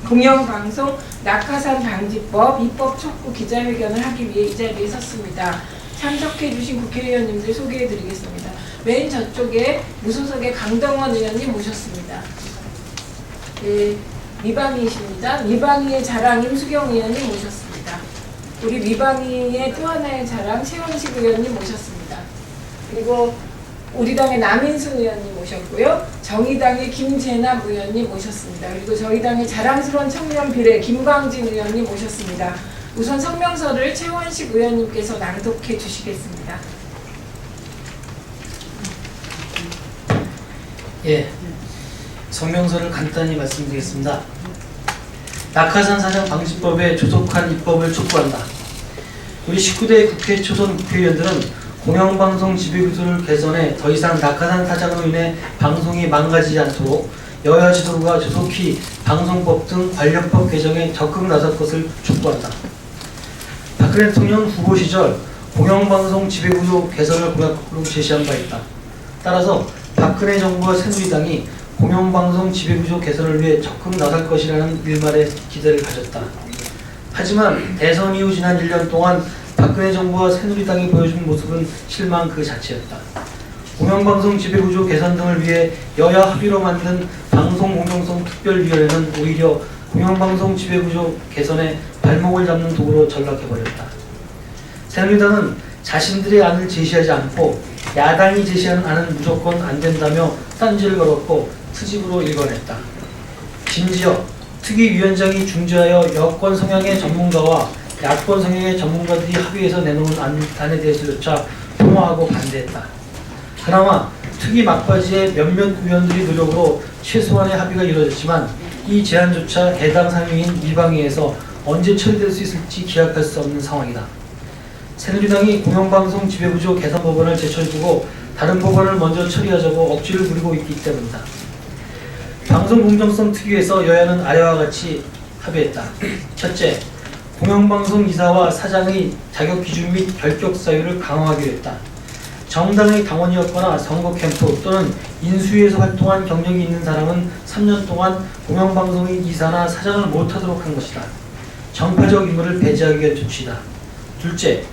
공영방송 낙하산 방지법 입법 촉구 기자회견을 하기 위해 이 자리에 섰습니다. 참석해 주신 국회의원님들 소개해 드리겠습니다. 맨 저쪽에 무소속의 강동원 의원님 모셨습니다. 네, 미방이십니다. 미방이의 자랑 임수경 의원님 모셨습니다. 우리 미방이의 또 하나의 자랑 최원식 의원님 모셨습니다. 그리고 우리 당의 남인순 의원님 모셨고요. 정의당의 김재남 의원님 모셨습니다. 그리고 저희 당의 자랑스러운 청년 비례 김광진 의원님 모셨습니다. 우선 성명서를 최원식 의원님께서 낭독해 주시겠습니다. 예, 성명서를 간단히 말씀드리겠습니다. 낙하산 사장 방지법에 조속한 입법을 촉구한다. 우리 19대 국회 초선 국회의원들은 공영방송 지배구조를 개선해 더 이상 낙하산 사장으로 인해 방송이 망가지지 않도록 여야 지도부가 조속히 방송법 등 관련법 개정에 적극 나설 것을 촉구한다. 박근혜 대통령 후보 시절 공영방송 지배구조 개선을 공약으로 제시한 바 있다. 따라서 박근혜 정부와 새누리당이 공영방송 지배구조 개선을 위해 적극 나설 것이라는 일말의 기대를 가졌다. 하지만 대선 이후 지난 1년 동안 박근혜 정부와 새누리당이 보여준 모습은 실망 그 자체였다. 공영방송 지배구조 개선 등을 위해 여야 합의로 만든 방송공정성 특별위원회는 오히려 공영방송 지배구조 개선에 발목을 잡는 도구로 전락해버렸다. 새누리당은 자신들의 안을 제시하지 않고 야당이 제시하는 안은 무조건 안 된다며 딴지를 걸었고 트집으로 일관했다. 심지어 특위위원장이 중재하여 여권 성향의 전문가와 야권 성향의 전문가들이 합의해서 내놓은 안에 대해서조차 폄하하고 반대했다. 그나마 특위 막바지에 몇몇 의원들이 노력으로 최소한의 합의가 이루어졌지만 이 제안조차 해당 상임위인 미방위에서 언제 처리될 수 있을지 기약할 수 없는 상황이다. 새누리당이 공영방송 지배구조 개선 법안을 제쳐두고 다른 법안을 먼저 처리하자고 억지를 부리고 있기 때문이다. 방송공정성 특위에서 여야는 아래와 같이 합의했다. 첫째, 공영방송 이사와 사장의 자격 기준 및 결격 사유를 강화하기로 했다. 정당의 당원이었거나 선거 캠프 또는 인수위에서 활동한 경력이 있는 사람은 3년 동안 공영방송의 이사나 사장을 못하도록 한 것이다. 정파적 인물을 배제하기 위한 조치다. 둘째,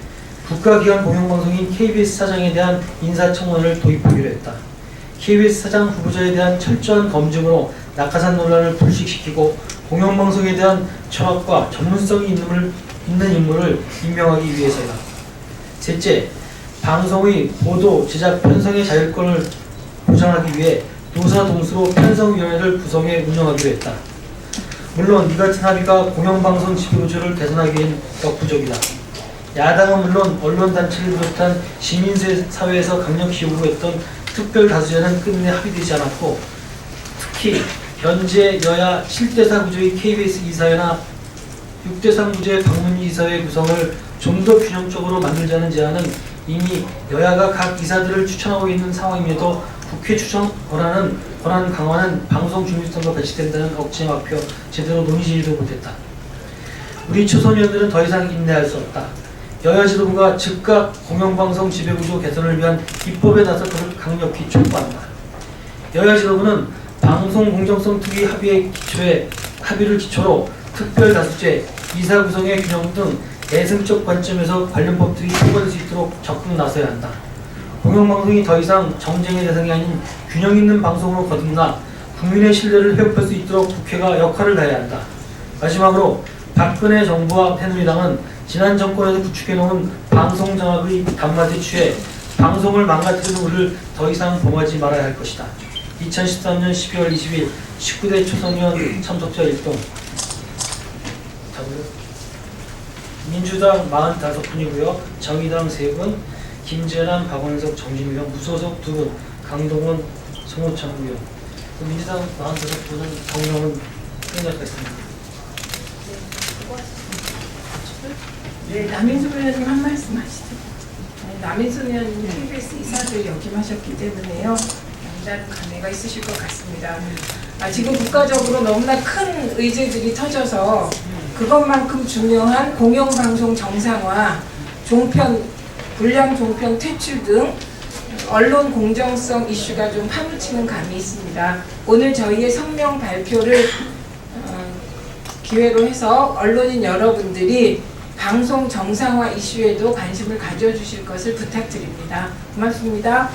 국가기관 공영방송인 KBS 사장에 대한 인사청문을 도입하기로 했다. KBS 사장 후보자에 대한 철저한 검증으로 낙하산 논란을 불식시키고 공영방송에 대한 철학과 전문성이 있는 인물을 임명하기 위해서다. 셋째, 방송의 보도, 제작, 편성의 자율권을 보장하기 위해 노사동수로 편성위원회를 구성해 운영하기로 했다. 물론 이 같은 합의가 공영방송 지배구조를 개선하기엔 역부족이다. 야당은 물론 언론단체를 비롯한 시민사회에서 강력히 요구했던 특별다수제는 끝내 합의되지 않았고 특히 현재 여야 7대4 구조의 KBS 이사회나 6대3 구조의 방문위 이사회 구성을 좀 더 균형적으로 만들자는 제안은 이미 여야가 각 이사들을 추천하고 있는 상황임에도 국회 추천 권한 강화는 방송 중립성과 배치된다는 억지 막혀 제대로 논의지도 못했다. 우리 초선의원들은 더 이상 인내할 수 없다. 여야 지도부가 즉각 공영방송 지배구조 개선을 위한 입법에 나설 것을 강력히 촉구한다. 여야 지도부는 방송공정성 특위 합의를 기초로 특별다수제, 이사 구성의 균형 등 대승적 관점에서 관련 법들이 통과될 수 있도록 적극 나서야 한다. 공영방송이 더 이상 정쟁의 대상이 아닌 균형 있는 방송으로 거듭나 국민의 신뢰를 회복할 수 있도록 국회가 역할을 다해야 한다. 마지막으로 박근혜 정부와 새누리당은 지난 정권에서 구축해놓은 방송장악의 단맛에 취해 방송을 망가뜨리는 우리를 더 이상 범하지 말아야 할 것이다. 2013년 12월 20일 19대 초선의원 참석자 1동 민주당 45분이고요. 정의당 3분, 김재남, 박원석, 정진우형, 무소속 2분, 강동원, 송호창 의원. 민주당 45분은 정명은 생략했습니다. 네, 남인순 의원님 한 말씀 하시죠. 네, 남인순 의원님 KBS 이사를 역임하셨기 때문에요. 남다른 감회가 있으실 것 같습니다. 지금 국가적으로 너무나 큰 의제들이 터져서 그것만큼 중요한 공영방송 정상화, 불량 종편 퇴출 등 언론 공정성 이슈가 좀 파묻히는 감이 있습니다. 오늘 저희의 성명 발표를 기회로 해서 언론인 여러분들이 방송 정상화 이슈에도 관심을 가져주실 것을 부탁드립니다. 고맙습니다.